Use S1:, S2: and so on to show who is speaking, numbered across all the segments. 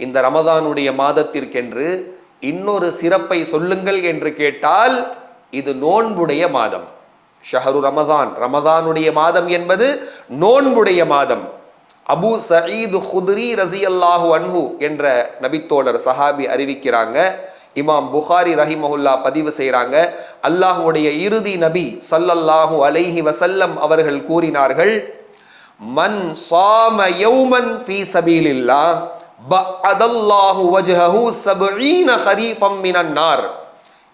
S1: இந்த ரமதானுடைய மாதத்திற்கென்று இன்னொரு சிறப்பை சொல்லுங்கள் என்று கேட்டால் இது நோன்புடைய மாதம். ஷஹரு ரமதான், ரமதானுடைய மாதம் என்பது நோன்புடைய மாதம். அபு சயீத் குத்ரி ரஸியல்லாஹு அன்ஹு என்ற நபித்தோழர் சஹாபி அறிவிக்கிறாங்க, இமாம் புகாரி ரஹிமஹுல்லா பதிவு செய்கிறாங்க, அல்லாஹ்வுடைய இறுதி நபி ஸல்லல்லாஹு அலைஹி வஸல்லம் அவர்கள் கூறினார்கள், மன் ஸாம யௌமன் ஃபீ ஸபீலில்லாஹ் பஅதல்லாஹு வஜ்ஹஹு 70 கரீஃபம் மினன் நார்.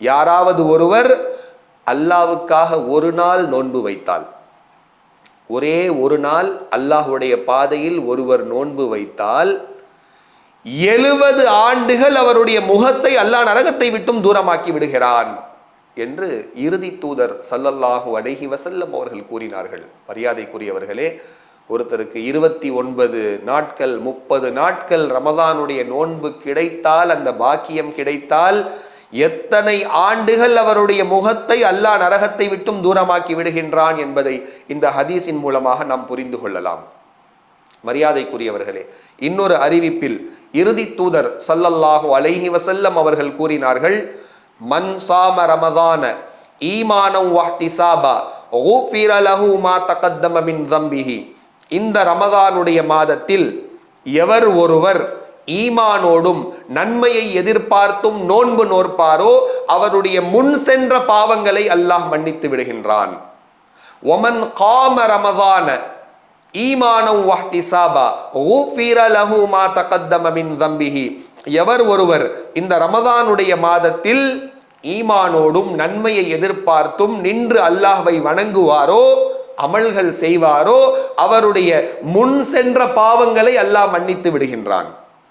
S1: யாராவது ஒருவர் அல்லாஹ்வுக்காக ஒரு நாள் நோன்பு வைத்தால், ஒரே ஒரு நாள் அல்லாஹ்வுடைய பாதையில் ஒருவர் நோன்பு வைத்தால் 70 ஆண்டுகள் அவருடைய முகத்தை அல்லாஹ் நரகத்தை விட்டும் தூரமாக்கி விடுகிறான் என்று இறுதி தூதர் ஸல்லல்லாஹு அலைஹி வஸல்லம் அவர்கள் கூறினார்கள். மரியாதைக்குரியவர்களே, ஒருத்தருக்கு 29 நாட்கள் 30 நாட்கள் ரமதானுடைய நோன்பு கிடைத்தால், அந்த பாக்கியம் கிடைத்தால் எத்தனை ஆண்டுகள் அவருடைய முகத்தை அல்லாஹ் நரகத்தை விட்டும் தூரமாக்கி விடுகின்றான் என்பதை இந்த ஹதீஸின் மூலமாக நாம் புரிந்து கொள்ளலாம். மரியாதைக்குரியவர்களே, இன்னொரு அறிவிப்பில் இறுதி தூதர் ஸல்லல்லாஹு அலைஹி வஸல்லம் அவர்கள் கூறினார்கள், மன் ஸாம ரமதான ஈமானன் வஹ்திஸாபா குஃபிர லஹு மா தகத்தம மின் ஸம்பிஹி. இந்த ரமதானுடைய மாதத்தில் எவர் ஒருவர் ஈமானோடும் நன்மையை எதிர்பார்த்தும் நோன்பு நோற்பாரோ அவருடைய முன் சென்ற பாவங்களை அல்லாஹ் மன்னித்து விடுகின்றான். ஒமன் காம ரமதான ஈமானம் வஹ்திஸாபா குஃபிர லஹு மா தகத்தம மின் ஸம்பிஹி. எவர் ஒருவர் இந்த ரமதானுடைய மாதத்தில் ஈமானோடும் நன்மையை எதிர்பார்த்தும் நின்று அல்லாஹ்வை வணங்குவாரோ, அமல்கள் செய்வாரோ, அவருடைய முன் சென்ற பாவங்களை அல்லாஹ் மன்னித்து விடுகின்றான்.